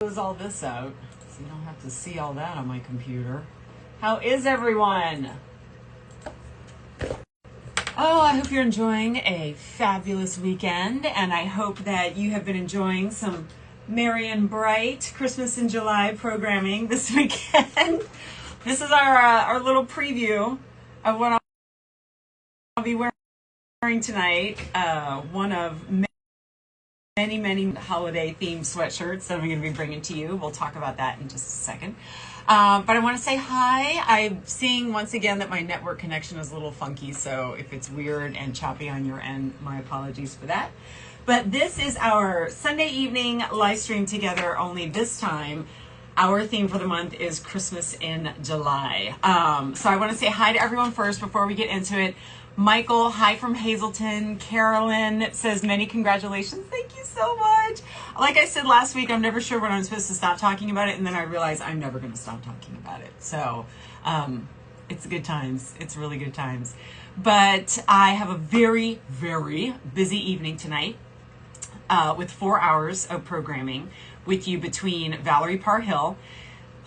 close all this out so you don't have to see all that on my computer. How is everyone? Oh, I hope you're enjoying a fabulous weekend, and I hope that you have been enjoying some merry and bright Christmas in July programming this weekend. This is our little preview of what I'll be wearing tonight. One of many holiday themed sweatshirts that I'm going to be bringing to you. We'll talk about that in just a second. But I want to say hi. I'm seeing once again that my network connection is a little funky, so if it's weird and choppy on your end, my apologies for that. But this is our Sunday evening live stream together, only this time our theme for the month is Christmas in July. So I want to say hi to everyone first before we get into it. Michael, hi from Hazleton. Carolyn says many congratulations. Thank you so much. Like I said last week, I'm never sure when I'm supposed to stop talking about it, and then I realize I'm never going to stop talking about it. So it's good times. It's really good times. But I have a very busy evening tonight with 4 hours of programming with you between Valerie Parr-Hill.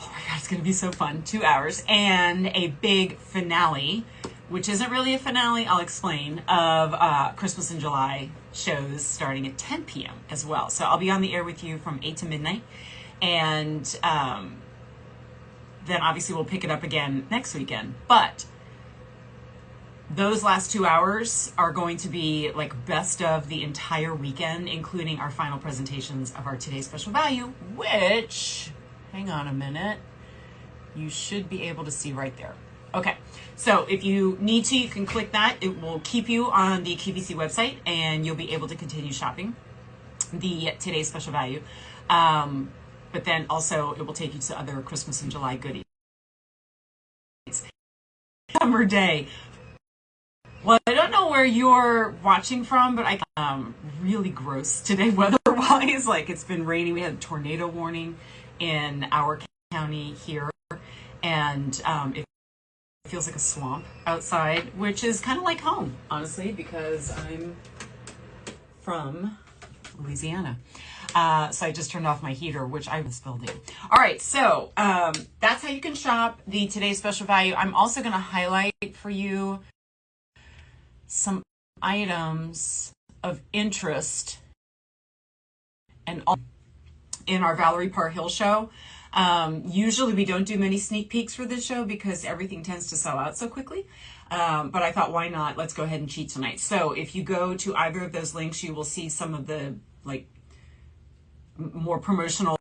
Oh my God, it's going to be so fun. 2 hours and a big finale, which isn't really a finale, I'll explain, of Christmas in July shows starting at 10 p.m. as well. So I'll be on the air with you from 8 to midnight. And then obviously we'll pick it up again next weekend. But those last 2 hours are going to be like best of the entire weekend, including our final presentations of our Today's Special Value, which, hang on a minute, you should be able to see right there. Okay, so if you need to, you can click that. It will keep you on the QVC website, and you'll be able to continue shopping the Today's Special Value. But then also it will take you to other Christmas and July goodies. Summer Day. Well, I don't know where you're watching from, but really gross today weather-wise. Like, it's been raining. We had a tornado warning in our county here, and it feels like a swamp outside, which is kind of like home, honestly, because I'm from Louisiana. So I just turned off my heater, which I was building. All right, so that's how you can shop the Today's Special Value. I'm also going to highlight for you some items of interest and in our Valerie Parr-Hill show. Usually we don't do many sneak peeks for this show because everything tends to sell out so quickly. But I thought, why not? Let's go ahead and cheat tonight. So if you go to either of those links, you will see some of the more promotional,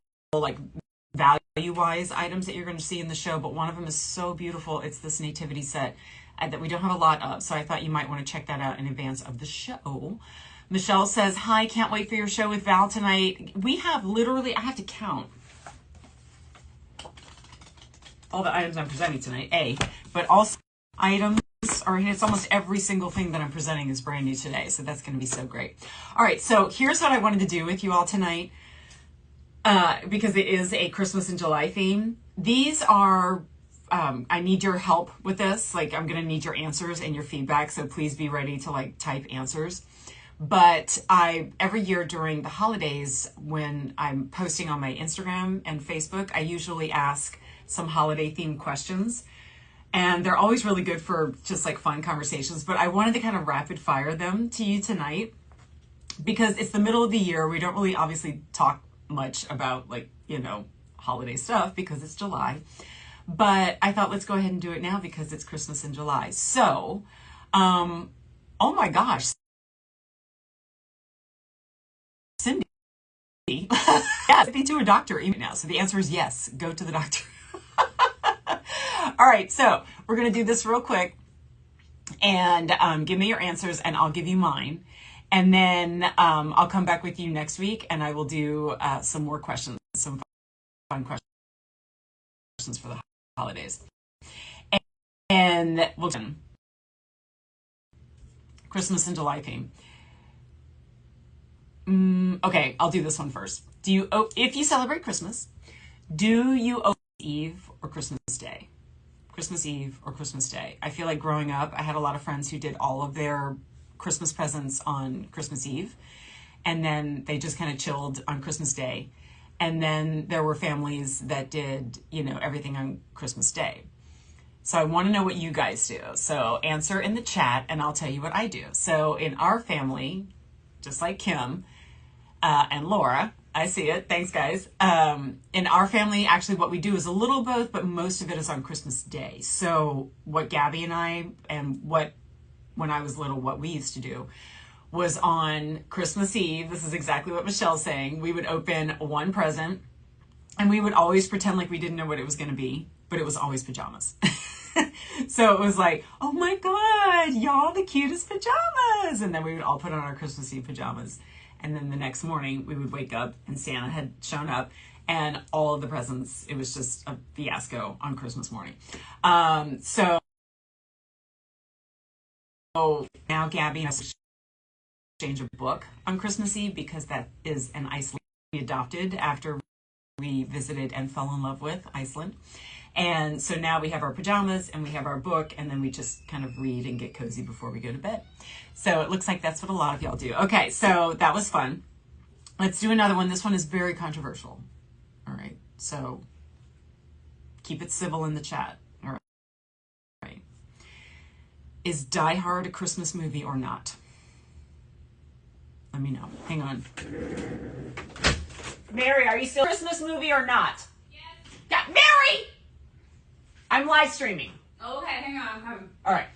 value-wise items that you're going to see in the show. But one of them is so beautiful. It's this nativity set that we don't have a lot of. So I thought you might want to check that out in advance of the show. Michelle says, hi, can't wait for your show with Val tonight. We have literally, I have to count all the items I'm presenting tonight, but also items it's almost every single thing that I'm presenting is brand new today. So that's going to be so great. All right. So here's what I wanted to do with you all tonight, because it is a Christmas in July theme. These are, I need your help with this. I'm going to need your answers and your feedback. So please be ready to type answers. But every year during the holidays, when I'm posting on my Instagram and Facebook, I usually ask some holiday themed questions, and they're always really good for just fun conversations. But I wanted to kind of rapid fire them to you tonight because it's the middle of the year. We don't really obviously talk much about holiday stuff because it's July, but I thought let's go ahead and do it now because it's Christmas in July. So, oh my gosh, Cindy, yes, be to a doctor even now. So the answer is yes, go to the doctor. All right, so we're going to do this real quick, and give me your answers, and I'll give you mine. And then I'll come back with you next week, and I will do some more questions, some fun questions for the holidays. And we'll do Christmas and July theme. Okay, I'll do this one first. If you celebrate Christmas, do you open Eve or Christmas Day? Christmas Eve or Christmas Day? I feel like growing up, I had a lot of friends who did all of their Christmas presents on Christmas Eve, and then they just kind of chilled on Christmas Day. And then there were families that did, you know, everything on Christmas Day. So I want to know what you guys do. So answer in the chat and I'll tell you what I do. So in our family, just like Kim and Laura, I see it. Thanks, guys. In our family, actually what we do is a little both, but most of it is on Christmas Day. So what Gabby and I, and what, when I was little, what we used to do was on Christmas Eve. This is exactly what Michelle's saying. We would open one present and we would always pretend like we didn't know what it was going to be, but it was always pajamas. So it was like, oh my God, y'all the cutest pajamas. And then we would all put on our Christmas Eve pajamas. And then the next morning we would wake up and Santa had shown up and all of the presents, it was just a fiasco on Christmas morning. So now Gabby has to exchange a book on Christmas Eve because that is an Iceland we adopted after we visited and fell in love with Iceland. And so now we have our pajamas and we have our book and then we just kind of read and get cozy before we go to bed. So it looks like that's what a lot of y'all do. Okay, so that was fun. Let's do another one. This one is very controversial. All right, so keep it civil in the chat. All right. Is Die Hard a Christmas movie or not? Let me know. Hang on. Mary, are you still a Christmas movie or not? Yes. Yeah, Mary! I'm live streaming. Okay, hang on. I'm coming. All right.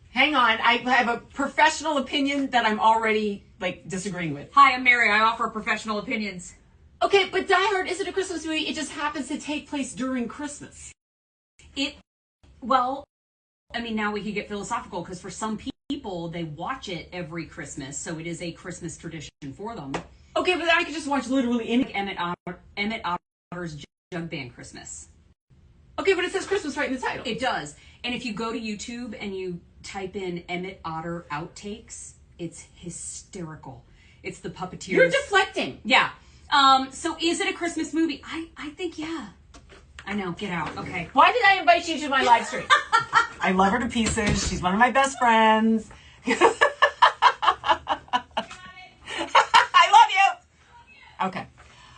Hang on. I have a professional opinion that I'm already like disagreeing with. Hi, I'm Mary. I offer professional opinions. Okay, but Die Hard isn't a Christmas movie. It just happens to take place during Christmas. Well, I mean, now we could get philosophical because for some people, they watch it every Christmas, so it is a Christmas tradition for them. Okay, but I could just watch literally any. Like Emmett Otter's Jug Band Christmas. Okay, but it says Christmas right in the title. It does. And if you go to YouTube and you type in Emmett Otter outtakes, it's hysterical. It's the puppeteers. You're deflecting. Yeah. So is it a Christmas movie? I think, yeah. I know. Get out. Okay. Why did I invite you to my live stream? I love her to pieces. She's one of my best friends. I love you. Okay.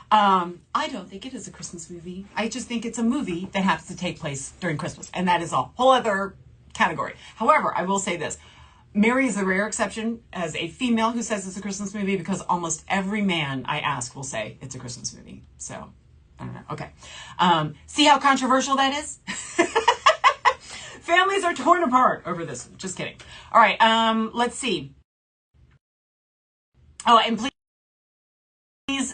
I don't think it is a Christmas movie. I just think it's a movie that happens to take place during Christmas. And that is a whole other category. However, I will say this. Mary is a rare exception as a female who says it's a Christmas movie because almost every man I ask will say it's a Christmas movie. So, I don't know. Okay. See how controversial that is? Families are torn apart over this. Just kidding. All right. Let's see. Oh, and please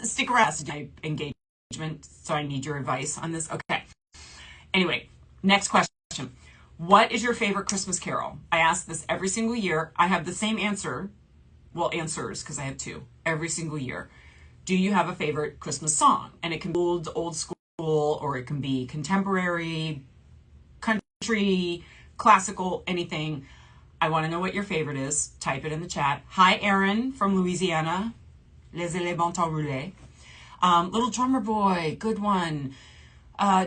stick around to my engagement, so I need your advice on this. Okay. Anyway, next question. What is your favorite Christmas carol? I ask this every single year. I have the same answer. Well, answers, because I have two every single year. Do you have a favorite Christmas song? And it can be old school, or it can be contemporary, country, classical, anything. I want to know what your favorite is. Type it in the chat. Hi, Aaron from Louisiana. Les éléments roulés. Little Drummer Boy, good one.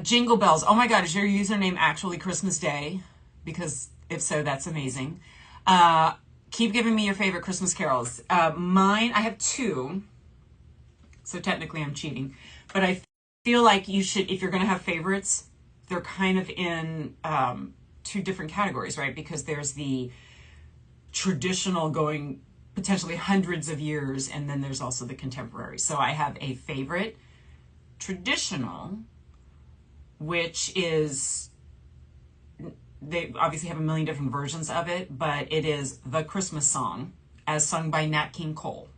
Jingle Bells. Oh my God, is your username actually Christmas Day? Because if so, that's amazing. Keep giving me your favorite Christmas carols. Mine, I have two. So technically I'm cheating. But I feel like you should, if you're going to have favorites, they're kind of in two different categories, right? Because there's the traditional going potentially hundreds of years, and then there's also the contemporary. So I have a favorite traditional, which is, they obviously have a million different versions of it, but it is The Christmas Song as sung by Nat King Cole.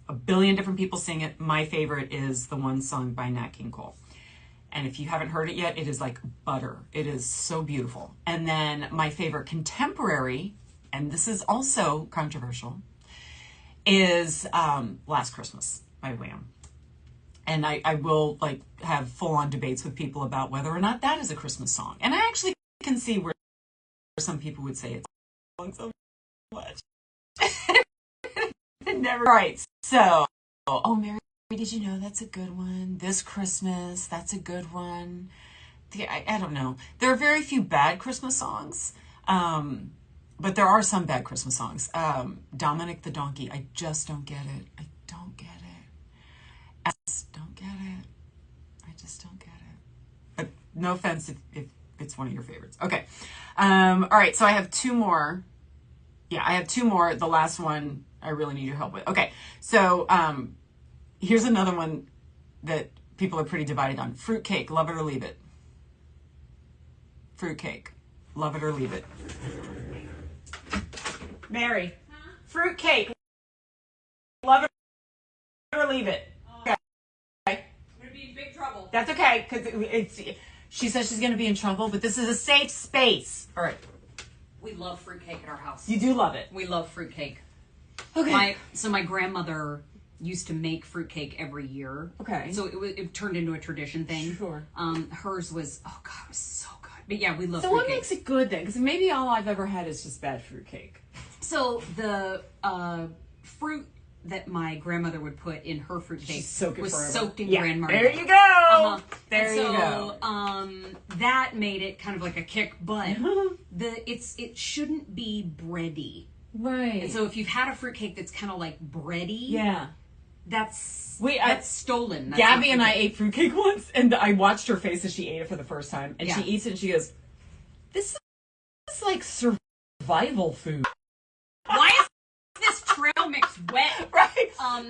A billion different people sing it. My favorite is the one sung by Nat King Cole. And if you haven't heard it yet, it is like butter. It is so beautiful. And then my favorite contemporary, and this is also controversial, is Last Christmas by Wham. And I will like have full-on debates with people about whether or not that is a Christmas song. And I actually can see where some people would say it's so much. Never. Right. So, oh, Mary, did you know that's a good one? This Christmas, that's a good one. I don't know. There are very few bad Christmas songs. But there are some bad Christmas songs. Dominic the Donkey, I just don't get it. I don't get it. just don't get it. But no offense if it's one of your favorites. Okay. All right. So I have two more. Yeah, I have two more. The last one I really need your help with. Okay. So here's another one that people are pretty divided on. Fruitcake, love it or leave it. Fruitcake, love it or leave it. Mary, fruitcake, love it or leave it. Okay. I'm gonna be in big trouble. That's okay, because she says she's going to be in trouble, but this is a safe space. All right. We love fruitcake at our house. You do love it. We love fruitcake. Okay. My grandmother used to make fruitcake every year. Okay. So it turned into a tradition thing. Sure. Hers was, oh God, it was so good. But yeah, we love So fruitcake. what makes it good then? Because maybe all I've ever had is just bad fruitcake. So the fruit that my grandmother would put in her fruitcake was soaked in Grand Marnier. There you go. There you go. That made it kind of like a kick, but it shouldn't be bready. Right. And so if you've had a fruitcake that's kind of like bready, yeah, that's stolen. That's Gabby and I ate fruitcake once, and I watched her face as she ate it for the first time, and she eats it and she goes, "This is like survival food." Why is this trail mix wet? Right.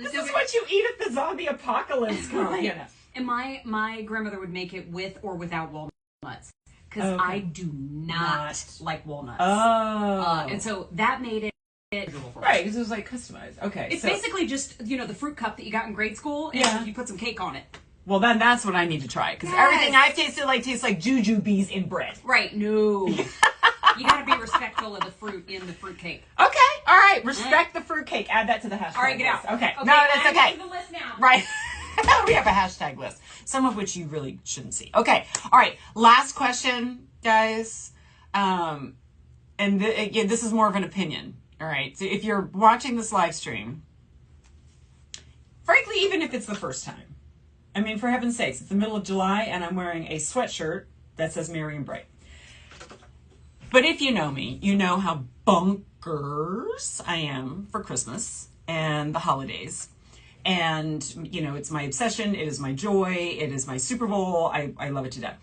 This is what you eat if the zombie apocalypse comes. Right. You know. And my grandmother would make it with or without walnuts, because I do not like walnuts. Oh. And so that made it right, because it was like customized. Okay. It's basically just, the fruit cup that you got in grade school, and you put some cake on it. Well, then that's what I need to try, because everything I've tasted tastes like jujubes in bread. Right. No. You got to be respectful of the fruit in the fruit cake. Okay. All right. Respect the fruit cake. Add that to the hashtag. All right, get out. Okay. No, that's I'm okay. to the list now. Right. We have a hashtag list, some of which you really shouldn't see. Okay. All right. Last question, guys. And again, this is more of an opinion. All right. So if you're watching this live stream, frankly, even if it's the first time, I mean, for heaven's sakes, it's the middle of July and I'm wearing a sweatshirt that says Merry and Bright. But if you know me, you know how bonkers I am for Christmas and the holidays. And, it's my obsession. It is my joy. It is my Super Bowl. I love it to death.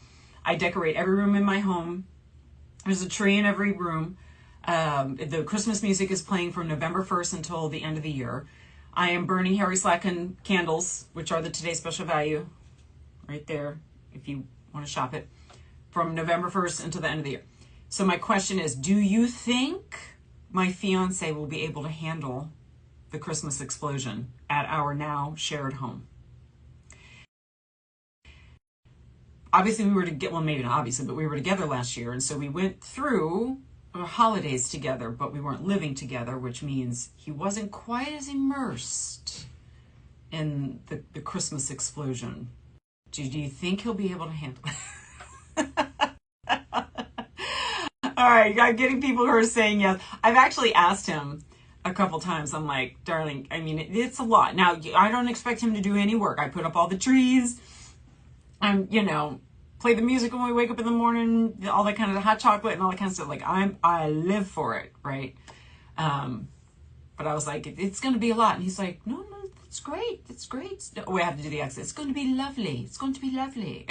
I decorate every room in my home. There's a tree in every room. The Christmas music is playing from November 1st until the end of the year. I am burning Harry Slacken candles, which are the Today's Special Value, right there, if you want to shop it, from November 1st until the end of the year. So my question is, do you think my fiance will be able to handle the Christmas explosion at our now shared home? Obviously, maybe not obviously, but we were together last year, and so we went through holidays together, but we weren't living together, which means he wasn't quite as immersed in the Christmas explosion. Do you think he'll be able to handle it? All right, I'm getting people who are saying yes. I've actually asked him a couple times. I'm like, darling, I mean, it's a lot. Now, I don't expect him to do any work. I put up all the trees. Play the music when we wake up in the morning, all that kind of hot chocolate and all that kind of stuff. Like I live for it, right? But I was like, it's going to be a lot. And he's like, no, it's great. It's great. We have to do the exit. It's going to be lovely. It's going to be lovely.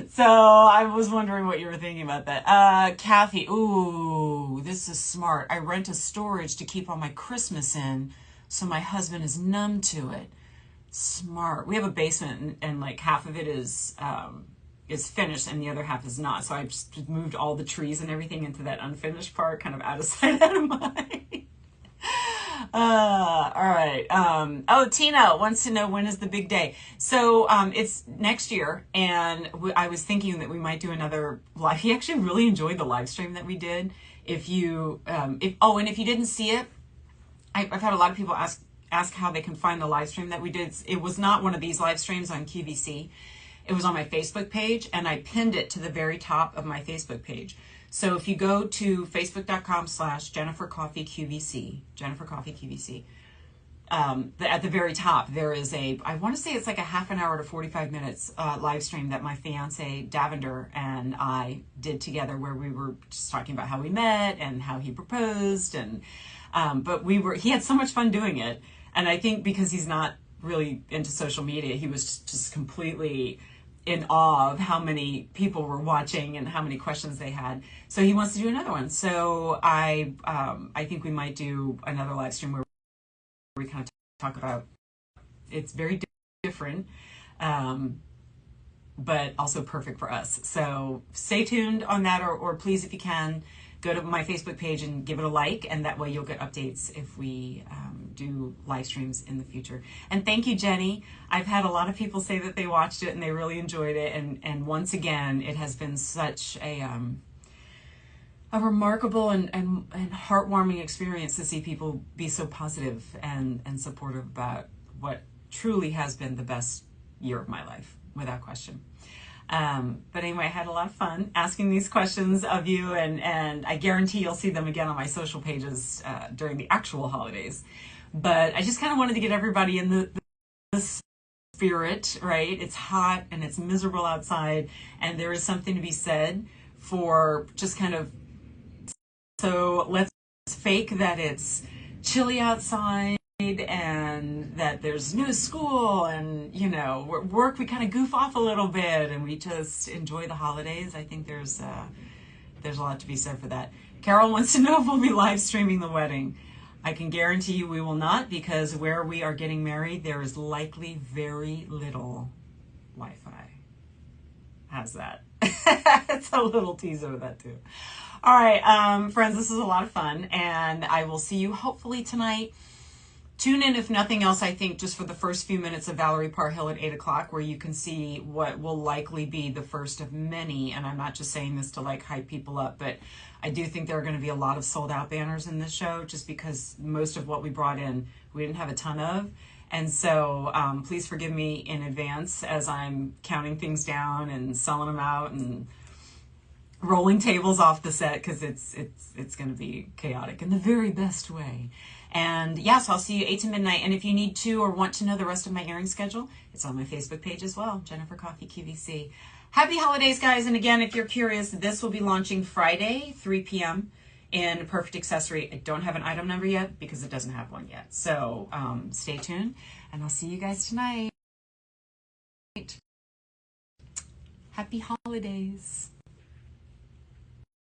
So I was wondering what you were thinking about that. Kathy, ooh, this is smart. I rent a storage to keep all my Christmas in, so my husband is numb to it. Smart. We have a basement, and like half of it is finished and the other half is not. So I just moved all the trees and everything into that unfinished part, kind of out of sight, out of mind. All right. Tina wants to know, when is the big day? So it's next year, and I was thinking that we might do another live. He actually really enjoyed the live stream that we did. And if you didn't see it, I've had a lot of people ask how they can find the live stream that we did. It was not one of these live streams on QVC. It was on my Facebook page, and I pinned it to the very top of my Facebook page. So if you go to facebook.com/JenniferCoffeyQVC, at the very top, there is I want to say it's like a half an hour to 45 minutes live stream that my fiance Davender and I did together, where we were just talking about how we met and how he proposed. And but he had so much fun doing it. And I think because he's not really into social media, he was just completely in awe of how many people were watching and how many questions they had. So he wants to do another one. So I think we might do another live stream where we kind of talk about, it's very different, but also perfect for us. So stay tuned on that, or please, if you can, go to my Facebook page and give it a like, and that way you'll get updates if we do live streams in the future. And thank you, Jenny. I've had a lot of people say that they watched it and they really enjoyed it, and once again, it has been such a remarkable and heartwarming experience to see people be so positive and supportive about what truly has been the best year of my life, without question. But anyway, I had a lot of fun asking these questions of you, and I guarantee you'll see them again on my social pages during the actual holidays. But I just kind of wanted to get everybody in the spirit, right? It's hot and it's miserable outside, and there is something to be said for just kind of, so let's fake that it's chilly outside and that there's no school, and work, we kind of goof off a little bit and we just enjoy the holidays. I think there's a lot to be said for that. Carol wants to know if we'll be live streaming the wedding. I can guarantee you we will not, because where we are getting married, there is likely very little Wi-Fi. How's that? It's a little teaser with that too. All right, friends, this is a lot of fun, and I will see you hopefully tonight. Tune in, if nothing else, I think, just for the first few minutes of Valerie Parr-Hill at 8 o'clock, where you can see what will likely be the first of many. And I'm not just saying this to like hype people up, but I do think there are going to be a lot of sold out banners in this show, just because most of what we brought in, we didn't have a ton of. And so please forgive me in advance as I'm counting things down and selling them out and rolling tables off the set, because it's going to be chaotic in the very best way. And yeah, so I'll see you 8 to midnight. And if you need to or want to know the rest of my airing schedule, it's on my Facebook page as well, Jennifer Coffey QVC. Happy holidays, guys. And again, if you're curious, this will be launching Friday, 3 p.m. in Perfect Accessory. I don't have an item number yet because it doesn't have one yet. So stay tuned, and I'll see you guys tonight. Happy holidays.